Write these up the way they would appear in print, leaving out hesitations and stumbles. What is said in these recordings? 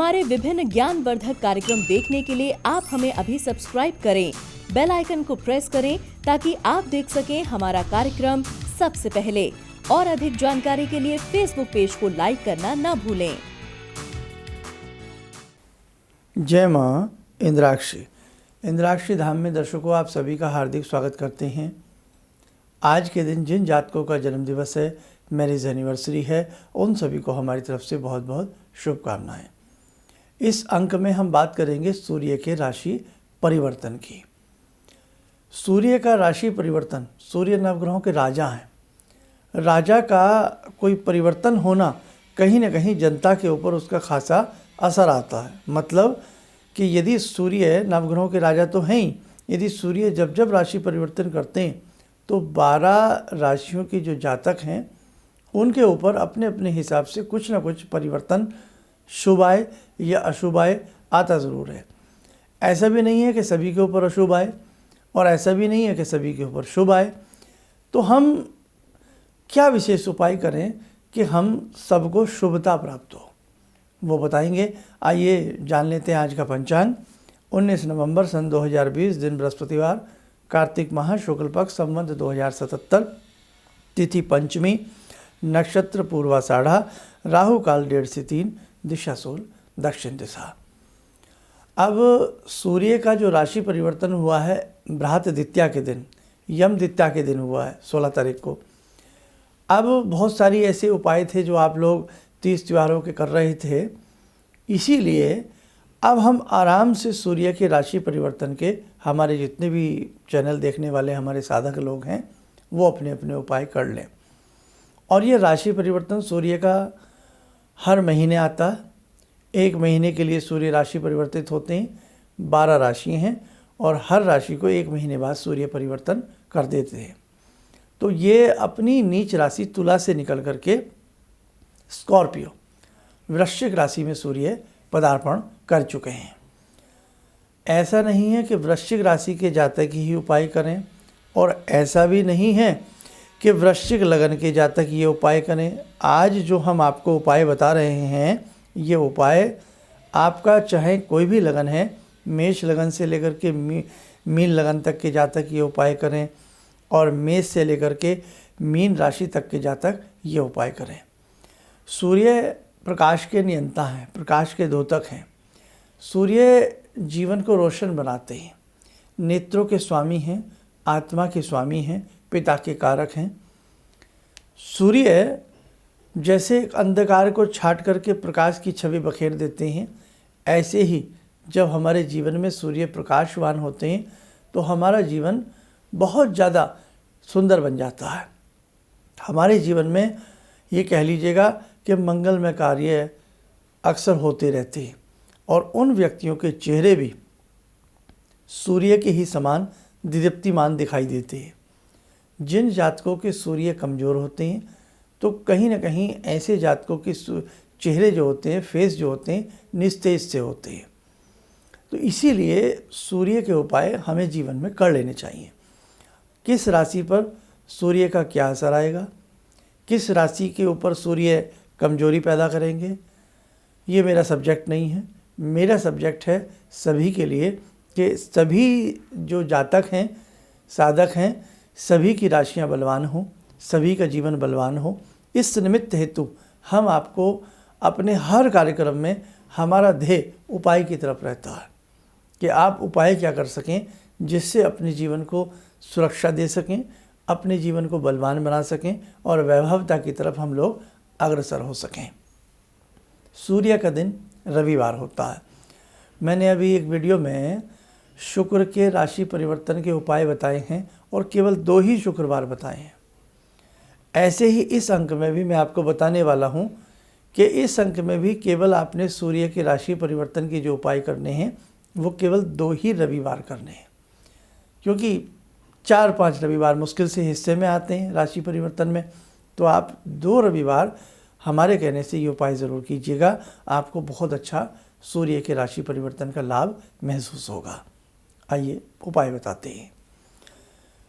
हमारे विभिन्न ज्ञानवर्धक कार्यक्रम देखने के लिए आप हमें अभी सब्सक्राइब करें, बेल आइकन को प्रेस करें ताकि आप देख सकें हमारा कार्यक्रम सबसे पहले। और अधिक जानकारी के लिए फेसबुक पेज को लाइक करना न भूलें। जय माँ इंद्राक्षी। इंद्राक्षी धाम में दर्शकों आप सभी का हार्दिक स्वागत करते हैं। आज के दिन जिन जातकों का जन्म दिवस है, मैरिज एनिवर्सरी है, उन सभी को हमारी तरफ से बहुत बहुत शुभकामनाएं। इस अंक में हम बात करेंगे सूर्य के राशि परिवर्तन की। सूर्य का राशि परिवर्तन, सूर्य नवग्रहों के राजा हैं। राजा का कोई परिवर्तन होना कहीं ना कहीं जनता के ऊपर उसका खासा असर आता है। मतलब कि यदि सूर्य नवग्रहों के राजा तो हैं ही, यदि सूर्य जब जब राशि परिवर्तन करते हैं तो 12 राशियों के जो जातक हैं उनके ऊपर अपने अपने हिसाब से कुछ ना कुछ परिवर्तन शुभ आए या अशुभ आए आता ज़रूर है। ऐसा भी नहीं है कि सभी के ऊपर अशुभ आए और ऐसा भी नहीं है कि सभी के ऊपर शुभ आए। तो हम क्या विशेष उपाय करें कि हम सबको शुभता प्राप्त हो, वो बताएंगे। आइए जान लेते हैं आज का पंचांग। 19 नवंबर सन 2020, दिन बृहस्पतिवार, कार्तिक माह, शुक्ल पक्ष, संवत 2077, तिथि पंचमी, नक्षत्र पूर्वाषाढ़ा, राहु काल 1:30 से 3, दिशा सूल दक्षिण दिशा। अब सूर्य का जो राशि परिवर्तन हुआ है बृहत द्वितीया के दिन, यम द्वितीया के दिन हुआ है 16 तारीख को। अब बहुत सारी ऐसे उपाय थे जो आप लोग 30 त्योहारों के कर रहे थे, इसीलिए अब हम आराम से सूर्य के राशि परिवर्तन के, हमारे जितने भी चैनल देखने वाले हमारे साधक लोग हैं वो अपने अपने उपाय कर लें। और ये राशि परिवर्तन सूर्य का हर महीने आता है। 1 महीने के लिए सूर्य राशि परिवर्तित होते हैं। 12 राशि हैं और हर राशि को 1 महीने बाद सूर्य परिवर्तन कर देते हैं। तो ये अपनी नीच राशि तुला से निकल करके स्कॉर्पियो, वृश्चिक राशि में सूर्य पदार्पण कर चुके हैं। ऐसा नहीं है कि वृश्चिक राशि के जातक ही उपाय करें और ऐसा भी नहीं है कि वृश्चिक लगन के जातक ये उपाय करें। आज जो हम आपको उपाय बता रहे हैं, ये उपाय आपका चाहे कोई भी लगन है, मेष लगन से लेकर के मीन लगन तक के जातक ये उपाय करें और मेष से लेकर के मीन राशि तक के जातक ये उपाय करें। सूर्य प्रकाश के नियंता हैं, प्रकाश के द्योतक हैं। सूर्य जीवन को रोशन बनाते हैं, नेत्रों के स्वामी हैं, आत्मा के स्वामी हैं, पिता के कारक हैं। सूर्य जैसे अंधकार को छाट करके प्रकाश की छवि बखेर देते हैं, ऐसे ही जब हमारे जीवन में सूर्य प्रकाशवान होते हैं तो हमारा जीवन बहुत ज़्यादा सुंदर बन जाता है। हमारे जीवन में ये कह लीजिएगा कि मंगलमय कार्य अक्सर होते रहते हैं और उन व्यक्तियों के चेहरे भी सूर्य के ही समान दीप्तिमान दिखाई देते हैं। जिन जातकों के सूर्य कमज़ोर होते हैं तो कहीं ना कहीं ऐसे जातकों के चेहरे जो होते हैं, फेस जो होते हैं, निस्तेज से होते हैं। तो इसीलिए सूर्य के उपाय हमें जीवन में कर लेने चाहिए। किस राशि पर सूर्य का क्या असर आएगा, किस राशि के ऊपर सूर्य कमजोरी पैदा करेंगे, ये मेरा सब्जेक्ट नहीं है। मेरा सब्जेक्ट है सभी के लिए कि सभी जो जातक हैं, साधक हैं, सभी की राशियां बलवान हों, सभी का जीवन बलवान हो। इस निमित्त हेतु हम आपको अपने हर कार्यक्रम में हमारा ध्येय उपाय की तरफ रहता है कि आप उपाय क्या कर सकें जिससे अपने जीवन को सुरक्षा दे सकें, अपने जीवन को बलवान बना सकें और वैभवता की तरफ हम लोग अग्रसर हो सकें। सूर्य का दिन रविवार होता है। मैंने अभी एक वीडियो में शुक्र के राशि परिवर्तन के उपाय बताए हैं और केवल 2 ही शुक्रवार बताए हैं। ऐसे ही इस अंक में भी मैं आपको बताने वाला हूं कि इस अंक में भी केवल आपने सूर्य के राशि परिवर्तन के जो उपाय करने हैं वो केवल 2 ही रविवार करने हैं, क्योंकि 4-5 रविवार मुश्किल से हिस्से में आते हैं राशि परिवर्तन में। तो आप 2 रविवार हमारे कहने से ये उपाय ज़रूर कीजिएगा, आपको बहुत अच्छा सूर्य के राशि परिवर्तन का लाभ महसूस होगा। आइए उपाय बताते हैं।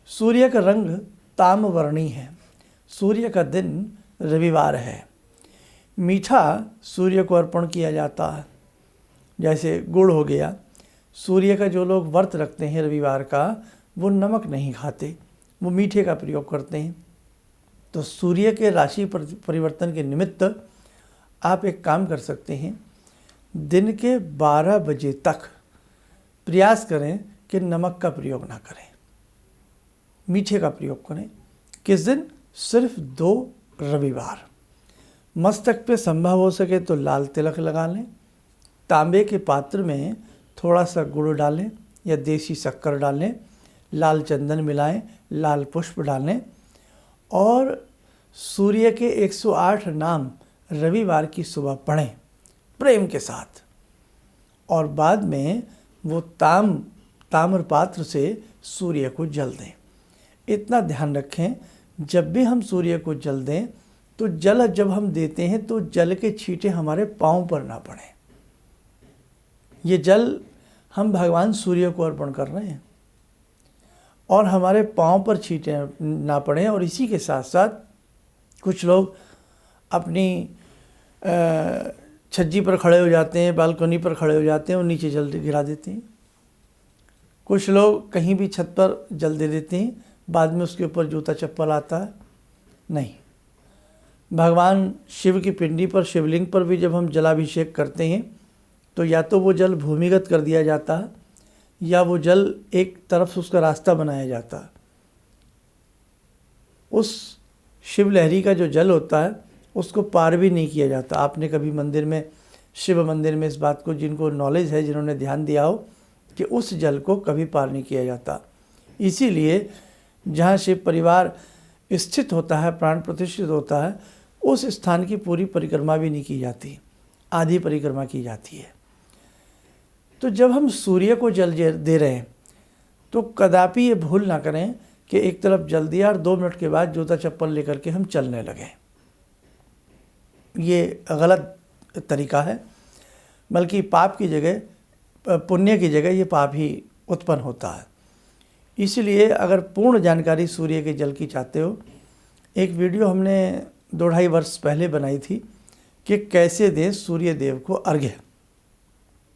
सूर्य का रंग ताम्रवर्णी है। सूर्य का दिन रविवार है। मीठा सूर्य को अर्पण किया जाता है। जैसे गुड़ हो गया। सूर्य का जो लोग व्रत रखते हैं रविवार का, वो नमक नहीं खाते, वो मीठे का प्रयोग करते हैं। तो सूर्य के राशि परिवर्तन के निमित्त आप एक काम कर सकते हैं, दिन के 12 बजे तक प्रयास करें कि नमक का प्रयोग ना करें, मीठे का प्रयोग करें। किस दिन? सिर्फ 2 रविवार। मस्तक पे संभव हो सके तो लाल तिलक लगा लें। तांबे के पात्र में थोड़ा सा गुड़ डालें या देसी शक्कर डालें, लाल चंदन मिलाएं, लाल पुष्प डालें और सूर्य के 108 नाम रविवार की सुबह पढ़ें प्रेम के साथ। और बाद में वो ताम्र पात्र से सूर्य को जल दें। इतना ध्यान रखें, जब भी हम सूर्य को जल दें तो जल जब हम देते हैं तो जल के छींटे हमारे पाँव पर ना पड़ें। ये जल हम भगवान सूर्य को अर्पण कर रहे हैं और हमारे पाँव पर छींटे ना पड़ें। और इसी के साथ साथ कुछ लोग अपनी छज्जी पर खड़े हो जाते हैं, बालकनी पर खड़े हो जाते हैं और नीचे जल गिरा देते हैं। कुछ लोग कहीं भी छत पर जल दे देते हैं, बाद में उसके ऊपर जूता चप्पल आता है। नहीं, भगवान शिव की पिंडी पर, शिवलिंग पर भी जब हम जलाभिषेक करते हैं तो या तो वो जल भूमिगत कर दिया जाता है या वो जल एक तरफ से उसका रास्ता बनाया जाता है। उस शिवलहरी का जो जल होता है उसको पार भी नहीं किया जाता। आपने कभी मंदिर में, शिव मंदिर में इस बात को, जिनको नॉलेज है, जिन्होंने ध्यान दिया हो कि उस जल को कभी पार नहीं किया जाता। इसीलिए जहाँ शिव परिवार स्थित होता है, प्राण प्रतिष्ठित होता है, उस स्थान की पूरी परिक्रमा भी नहीं की जाती, आधी परिक्रमा की जाती है। तो जब हम सूर्य को जल दे रहे हैं तो कदापि ये भूल ना करें कि एक तरफ जल दिया और 2 मिनट के बाद जूता चप्पल लेकर के हम चलने लगे। ये गलत तरीका है, बल्कि पाप की जगह, पुण्य की जगह ये पाप ही उत्पन्न होता है। इसलिए अगर पूर्ण जानकारी सूर्य के जल की चाहते हो, एक वीडियो हमने 2-2.5 वर्ष पहले बनाई थी कि कैसे दें सूर्य देव को अर्घ्य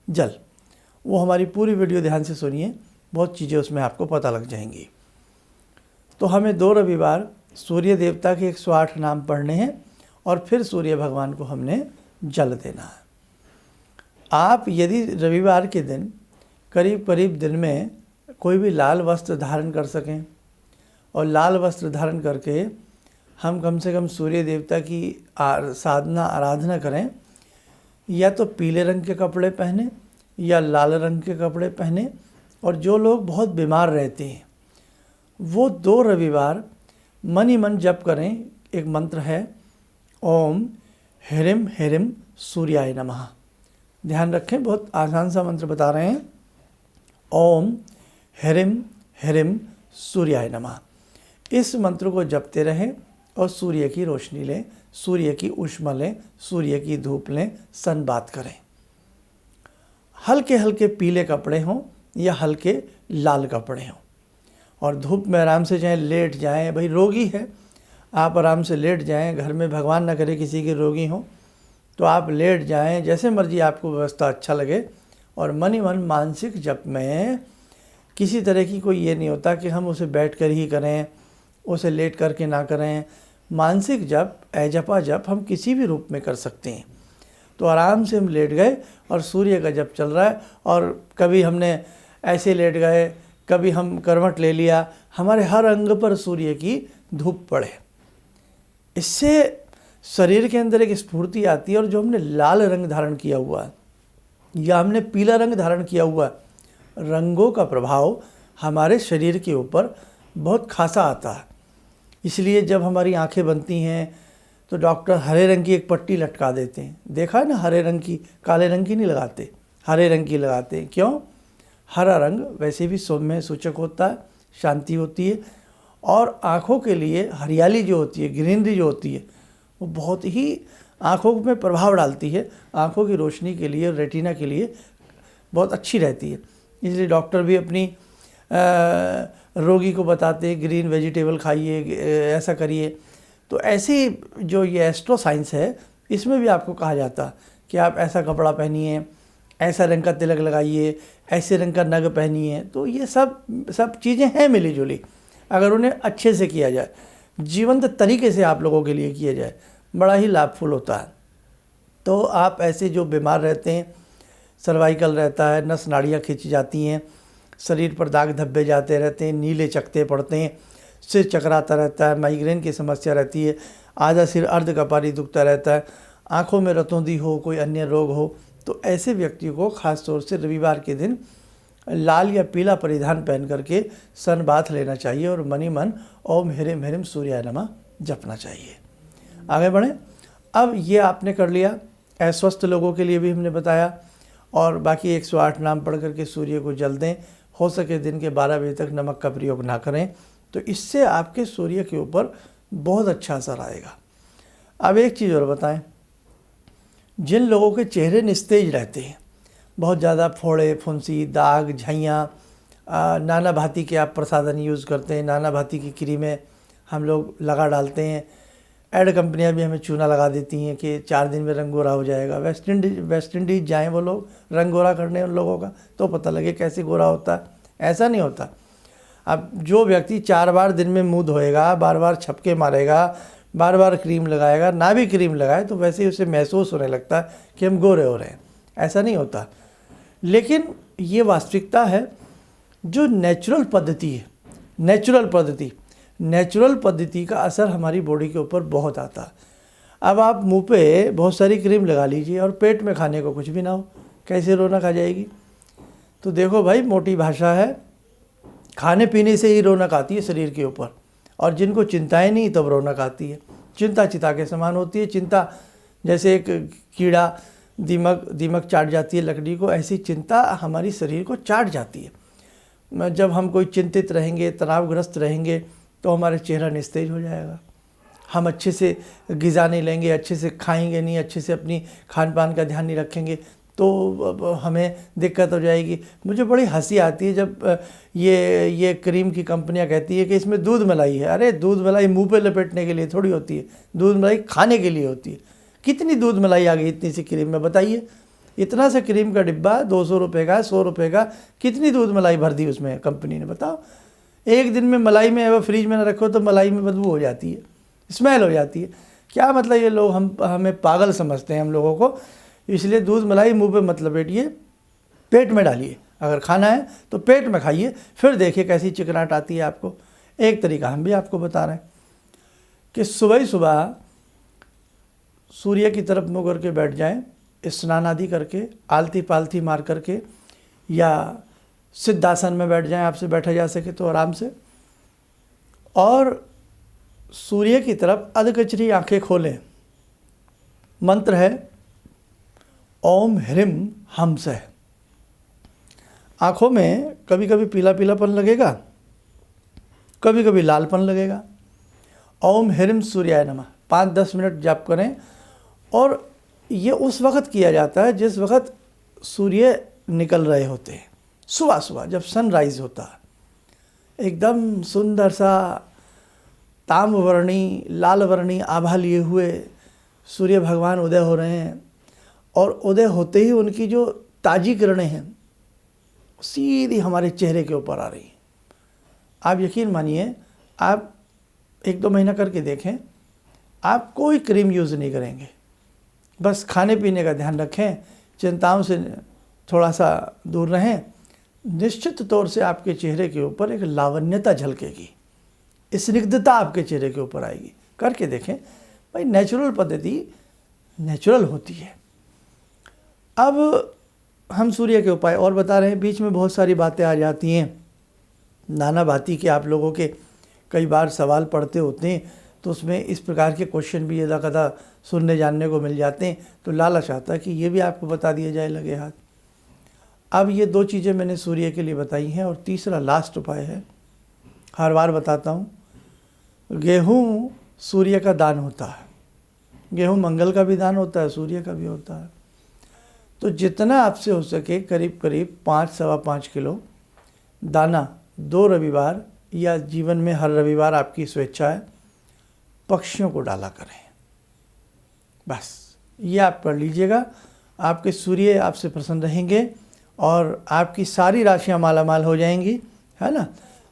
जल। वो हमारी पूरी वीडियो ध्यान से सुनिए, बहुत चीज़ें उसमें आपको पता लग जाएंगी। तो हमें 2 रविवार सूर्य देवता के 108 नाम पढ़ने हैं और फिर सूर्य भगवान को हमने जल देना है। आप यदि रविवार के दिन करीब करीब दिन में कोई भी लाल वस्त्र धारण कर सकें और लाल वस्त्र धारण करके हम कम से कम सूर्य देवता की साधना आराधना करें, या तो पीले रंग के कपड़े पहने या लाल रंग के कपड़े पहने। और जो लोग बहुत बीमार रहते हैं वो 2 रविवार मन ही मन जप करें। एक मंत्र है, ओम ह्रीं ह्रीं सूर्याय नमः। ध्यान रखें, बहुत आसान सा मंत्र बता रहे हैं। ओम ह्रीं ह्रीं सूर्याय नमः। इस मंत्र को जपते रहें और सूर्य की रोशनी लें, सूर्य की ऊष्मा लें, सूर्य की धूप लें, सनबात करें। हल्के हल्के पीले कपड़े हों या हल्के लाल कपड़े हों और धूप में आराम से जाएं, लेट जाएं। भाई रोगी है, आप आराम से लेट जाएं। घर में भगवान ना करे किसी के रोगी हों तो आप लेट जाएं, जैसे मर्जी आपको व्यवस्था अच्छा लगे। और मन ही मन मानसिक जप में किसी तरह की कोई ये नहीं होता कि हम उसे बैठ कर ही करें, उसे लेट करके ना करें। मानसिक जप, ऐजपा जप हम किसी भी रूप में कर सकते हैं। तो आराम से हम लेट गए और सूर्य का जप चल रहा है और कभी हमने ऐसे लेट गए, कभी हम करवट ले लिया, हमारे हर अंग पर सूर्य की धूप पड़े। इससे शरीर के अंदर एक स्फूर्ति आती है। और जो हमने लाल रंग धारण किया हुआ है या हमने पीला रंग धारण किया हुआ है, रंगों का प्रभाव हमारे शरीर के ऊपर बहुत खासा आता है। इसलिए जब हमारी आंखें बनती हैं तो डॉक्टर हरे रंग की एक पट्टी लटका देते हैं। देखा है ना, हरे रंग की, काले रंग की नहीं लगाते, हरे रंग की लगाते हैं। क्यों? हरा रंग वैसे भी सौम्य सूचक होता है, शांति होती है। और आँखों के लिए हरियाली जो होती है, ग्रीनरी जो होती है, वो बहुत ही आँखों में प्रभाव डालती है। आँखों की रोशनी के लिए, रेटिना के लिए बहुत अच्छी रहती है। इसलिए डॉक्टर भी अपनी रोगी को बताते हैं ग्रीन वेजिटेबल खाइए, ऐसा करिए। तो ऐसी जो ये एस्ट्रो साइंस है, इसमें भी आपको कहा जाता है कि आप ऐसा कपड़ा पहनिए, ऐसा रंग का तिलक लगाइए, ऐसे रंग का नग पहनिए। तो ये सब चीज़ें हैं मिली जुली। अगर उन्हें अच्छे से किया जाए, जीवंत तरीके से आप लोगों के लिए किया जाए, बड़ा ही लाभफुल होता है। तो आप ऐसे जो बीमार रहते हैं, सर्वाइकल रहता है, नस नाड़ियाँ खिंच जाती हैं, शरीर पर दाग धब्बे जाते रहते हैं, नीले चकते पड़ते हैं, सिर चकराता रहता है, माइग्रेन की समस्या रहती है, आधा सिर अर्ध कपारी दुखता रहता है, आँखों में रतौंधी हो, कोई अन्य रोग हो, तो ऐसे व्यक्ति को ख़ास तौर से रविवार के दिन लाल या पीला परिधान पहन करके सन बाथ लेना चाहिए और मनी मन ओम ह्रीम ह्रीम सूर्याय नमः जपना चाहिए। आगे बढ़ें। अब ये आपने कर लिया, अस्वस्थ लोगों के लिए भी हमने बताया, और बाकी 108 नाम पढ़ करके सूर्य को जल दें। हो सके दिन के 12 बजे तक नमक का प्रयोग ना करें, तो इससे आपके सूर्य के ऊपर बहुत अच्छा असर आएगा। अब एक चीज़ और बताएं, जिन लोगों के चेहरे निस्तेज रहते हैं, बहुत ज़्यादा फोड़े फुंसी, दाग, झाइयाँ, नाना भांति के आप प्रसाधन यूज़ करते हैं, नाना भांति की क्रीमें हम लोग लगा डालते हैं, ऐड कंपनियां भी हमें चूना लगा देती हैं कि 4 दिन में रंग गोरा हो जाएगा। वेस्ट इंडीज़ जाएँ वो लोग रंग गोरा करने उन लोगों का, तो पता लगे कैसे गोरा होता है। ऐसा नहीं होता। अब जो व्यक्ति 4 बार दिन में मुँह धोएगा, बार बार छपके मारेगा, बार बार क्रीम लगाएगा, ना भी क्रीम लगाए तो वैसे ही उसे महसूस होने लगता है कि हम गोरे हो रहे हैं। ऐसा नहीं होता। लेकिन ये वास्तविकता है। जो नेचुरल पद्धति है, नेचुरल पद्धति का असर हमारी बॉडी के ऊपर बहुत आता है। अब आप मुंह पे बहुत सारी क्रीम लगा लीजिए और पेट में खाने को कुछ भी ना हो, कैसे रौनक आ जाएगी? तो देखो भाई, मोटी भाषा है, खाने पीने से ही रौनक आती है शरीर के ऊपर, और जिनको चिंताएं नहीं तब रौनक आती है। चिंता चिता के समान होती है। चिंता जैसे एक कीड़ा दीमक चाट जाती है लकड़ी को, ऐसी चिंता हमारी शरीर को चाट जाती है। जब हम कोई चिंतित रहेंगे, तनावग्रस्त रहेंगे, तो हमारा चेहरा निस्तेज हो जाएगा। हम अच्छे से ग़िज़ा नहीं लेंगे, अच्छे से खाएंगे नहीं, अच्छे से अपनी खान पान का ध्यान नहीं रखेंगे, तो हमें दिक्कत हो जाएगी। मुझे बड़ी हंसी आती है जब ये क्रीम की कंपनियां कहती है कि इसमें दूध मलाई है। अरे दूध मलाई मुंह पे लपेटने के लिए थोड़ी होती है, दूध मलाई खाने के लिए होती है। कितनी दूध मलाई आ गई इतनी सी क्रीम में, बताइए। इतना सा क्रीम का डिब्बा 200 रुपये का, 100 रुपये का, कितनी दूध मलाई भर दी उसमें कंपनी ने, बताओ। एक दिन में मलाई में वो फ्रिज में ना रखो तो मलाई में बदबू हो जाती है, स्मेल हो जाती है। क्या मतलब, ये लोग हमें पागल समझते हैं हम लोगों को। इसलिए दूध मलाई मुंह पे मत लपेटिए, पेट में डालिए। अगर खाना है तो पेट में खाइए, फिर देखिए कैसी चिकनाहट आती है आपको। एक तरीका हम भी आपको बता रहे हैं कि सुबह सुबह सूर्य की तरफ मुँह करके बैठ जाएं, स्नान आदि करके, आलती पालती मार करके, या सिद्धासन में बैठ जाएं, आपसे बैठा जा सके तो आराम से, और सूर्य की तरफ अधकचरी आंखें खोलें। मंत्र है ओम ह्रीम हम से। आँखों में कभी कभी पीला पीलापन लगेगा, कभी कभी लालपन लगेगा। ओम ह्रीम सूर्याय नमः 5-10 मिनट जाप करें, और ये उस वक़्त किया जाता है जिस वक़्त सूर्य निकल रहे होते हैं। सुबह सुबह जब सनराइज़ होता है, एकदम सुंदर सा ताम्रवर्णी लाल वर्णी आभा लिए हुए सूर्य भगवान उदय हो रहे हैं, और उदय होते ही उनकी जो ताज़ी किरणें हैं सीधी हमारे चेहरे के ऊपर आ रही हैं। आप यकीन मानिए, आप 1-2 महीना करके देखें, आप कोई क्रीम यूज़ नहीं करेंगे, बस खाने पीने का ध्यान रखें, चिंताओं से थोड़ा सा दूर रहें। निश्चित तौर से आपके चेहरे के ऊपर एक लावण्यता झलकेगी, स्निग्धता आपके चेहरे के ऊपर आएगी। करके देखें भाई, नेचुरल पद्धति नेचुरल होती है। अब हम सूर्य के उपाय और बता रहे हैं। बीच में बहुत सारी बातें आ जाती हैं, नाना भांति के आप लोगों के कई बार सवाल पढ़ते होते हैं, तो उसमें इस प्रकार के क्वेश्चन भी यदा कदा सुनने जानने को मिल जाते हैं, तो लालच आता है कि ये भी आपको बता दिया जाए लगे हाथ। अब ये 2 चीज़ें मैंने सूर्य के लिए बताई हैं, और तीसरा लास्ट उपाय है, हर बार बताता हूँ। गेहूँ सूर्य का दान होता है, गेहूँ मंगल का भी दान होता है, सूर्य का भी होता है। तो जितना आपसे हो सके करीब 5-5.25 किलो दाना 2 रविवार, या जीवन में हर रविवार आपकी स्वेच्छा है, पक्षियों को डाला करें। बस ये आप कर लीजिएगा, आपके सूर्य आपसे प्रसन्न रहेंगे और आपकी सारी राशियां मालामाल हो जाएंगी, है ना।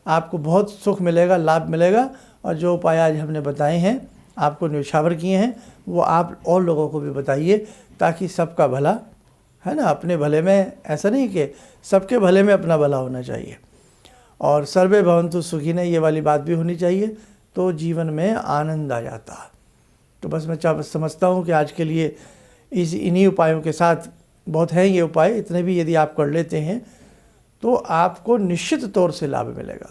आपको बहुत सुख मिलेगा, लाभ मिलेगा। और जो उपाय आज हमने बताए हैं, आपको न्यौछावर किए हैं, वो आप और लोगों को भी बताइए, ताकि सबका भला, है ना। अपने भले में, ऐसा नहीं कि सबके भले में अपना भला होना चाहिए। और सर्वे भवन्तु सुखिनः, ये वाली बात भी होनी चाहिए, तो जीवन में आनंद आ जाता। तो बस मैं समझता हूँ कि आज के लिए इन्हीं उपायों के साथ, बहुत हैं ये उपाय, इतने भी यदि आप कर लेते हैं तो आपको निश्चित तौर से लाभ मिलेगा।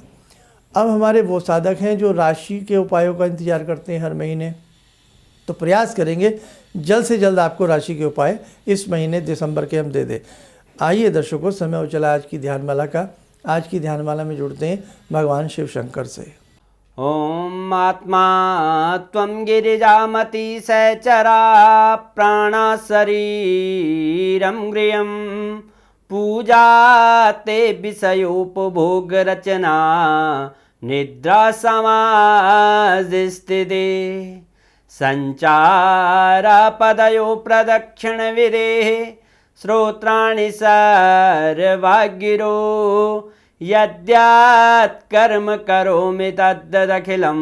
अब हमारे वो साधक हैं जो राशि के उपायों का इंतज़ार करते हैं हर महीने, तो प्रयास करेंगे जल्द से जल्द आपको राशि के उपाय इस महीने दिसंबर के हम दे दें। आइए दर्शकों, समय हो चला आज की ध्यानमाला का। आज की ध्यानमाला में जुड़ते हैं भगवान शिव शंकर से। ॐ आत्मा त्वं गिरिजामति सहचरा प्राणा शरीरं गृहं पूजा ते विषयोपभोग रचना निद्रा समाधिस्थिते संचारपदयो प्रदक्षिण विधेः श्रोत्राणि सर्वागिरो यद्यात् कर्म करोमि तद्दखिलं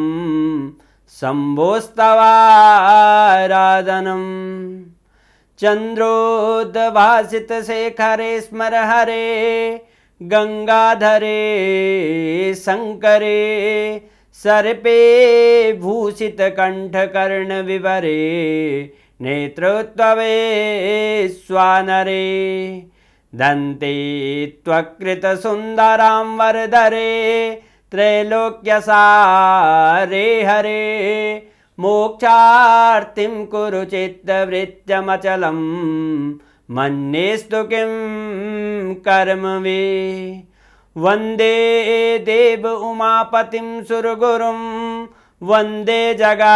शम्भोस्तवाराधनम् चन्द्रोद्भासितशेखरे स्मर हरे गंगाधरे शंकरे सर्पे भूषितकण्ठकर्णविवरे नेत्रोत्तवे स्वानरे दन्ते त्वकृतसुन्दरां वरदरे त्रैलोक्यसारे हरे मोक्षार्तिं कुरु चित्तवृत्त्यमचलं मन्येस्तु किं कर्म वे वन्दे देव उमापतिं सुरगुरुं वन्दे जगत्कारणं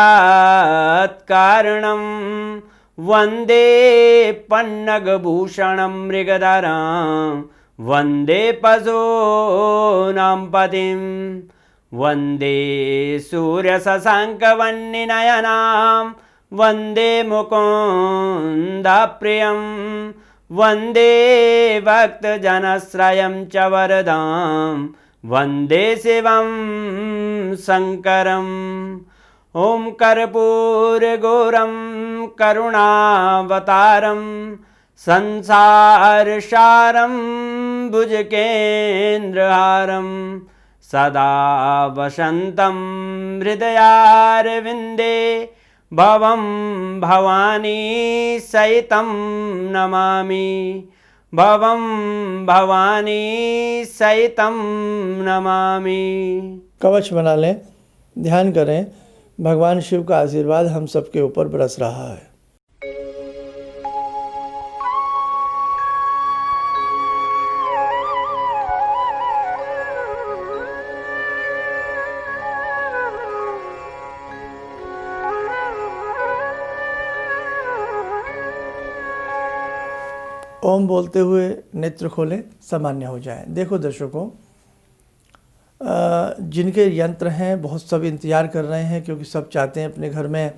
वन्दे पन्नगभूषणं मृगधरं वन्दे पशूनां पतिं वन्दे सूर्यशशाङ्कवह्निनयनां वन्दे मुकुन्दप्रियं वन्दे भक्तजनश्रयं च वरदां वन्दे शिवं शङ्करम् ॐ कर्पूरगौरं करुणावतारं संसारसारं भुजगेन्द्रहारं सदा वसन्तं हृदयारविन्दे भवं भवानी सहितं नमामि भवं भवानी सहितं नमामि। कवच बना लें, ध्यान करें, भगवान शिव का आशीर्वाद हम सबके ऊपर बरस रहा है। ओम बोलते हुए नेत्र खोलें, सामान्य हो जाएं। देखो दर्शकों, जिनके यंत्र हैं बहुत सब इंतज़ार कर रहे हैं, क्योंकि सब चाहते हैं अपने घर में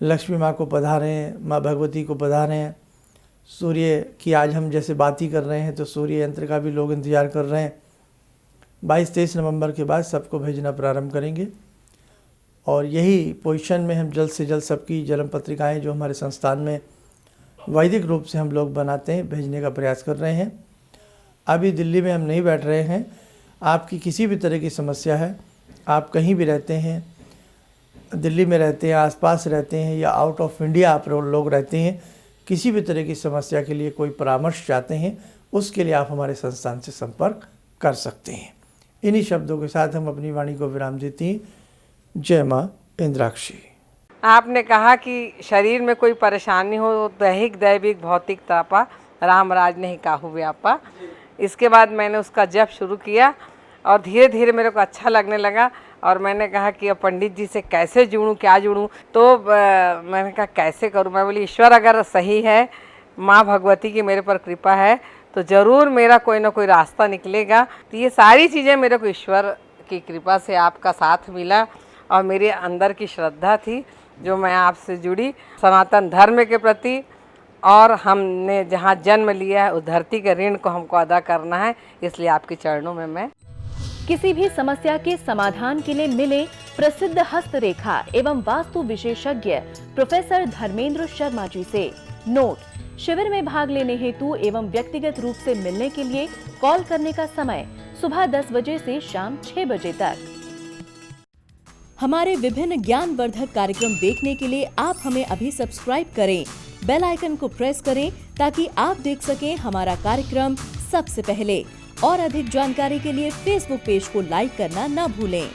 लक्ष्मी माँ को पधारें, माँ भगवती को पधारें। सूर्य की आज हम जैसे बात ही कर रहे हैं, तो सूर्य यंत्र का भी लोग इंतज़ार कर रहे हैं। 22-23 नवंबर के बाद सबको भेजना प्रारंभ करेंगे, और यही पोजीशन में हम जल्द से जल्द सबकी जन्म पत्रिकाएँ जो हमारे संस्थान में वैदिक रूप से हम लोग बनाते हैं, भेजने का प्रयास कर रहे हैं। अभी दिल्ली में हम नहीं बैठ रहे हैं। आपकी किसी भी तरह की समस्या है, आप कहीं भी रहते हैं, दिल्ली में रहते हैं, आसपास रहते हैं, या आउट ऑफ इंडिया आप लोग रहते हैं, किसी भी तरह की समस्या के लिए कोई परामर्श चाहते हैं, उसके लिए आप हमारे संस्थान से संपर्क कर सकते हैं। इन्हीं शब्दों के साथ हम अपनी वाणी को विराम देती हैं। जय माँ इंद्राक्षी। आपने कहा कि शरीर में कोई परेशानी हो, दैहिक दैविक भौतिक तापा राम राज नहीं काहू व्यापा। इसके बाद मैंने उसका जप शुरू किया और धीरे धीरे मेरे को अच्छा लगने लगा, और मैंने कहा कि अब पंडित जी से कैसे जुड़ूं, क्या जुड़ूं। तो मैंने कहा कैसे करूं। मैं बोली ईश्वर अगर सही है, माँ भगवती की मेरे पर कृपा है, तो ज़रूर मेरा कोई ना कोई रास्ता निकलेगा। तो ये सारी चीज़ें मेरे को ईश्वर की कृपा से आपका साथ मिला, और मेरे अंदर की श्रद्धा थी जो मैं आपसे जुड़ी। सनातन धर्म के प्रति और हमने जहाँ जन्म लिया है उस धरती के ऋण को हमको अदा करना है, इसलिए आपके चरणों में मैं। किसी भी समस्या के समाधान के लिए मिले प्रसिद्ध हस्तरेखा एवं वास्तु विशेषज्ञ प्रोफेसर धर्मेंद्र शर्मा जी से। नोट: शिविर में भाग लेने हेतु एवं व्यक्तिगत रूप से मिलने के लिए कॉल करने का समय सुबह 10 बजे से शाम 6 बजे तक। हमारे विभिन्न ज्ञानवर्धक कार्यक्रम देखने के लिए आप हमें अभी सब्सक्राइब करें, बेल आइकन को प्रेस करें ताकि आप देख सकें हमारा कार्यक्रम सबसे पहले। और अधिक जानकारी के लिए फेसबुक पेज को लाइक करना न भूलें।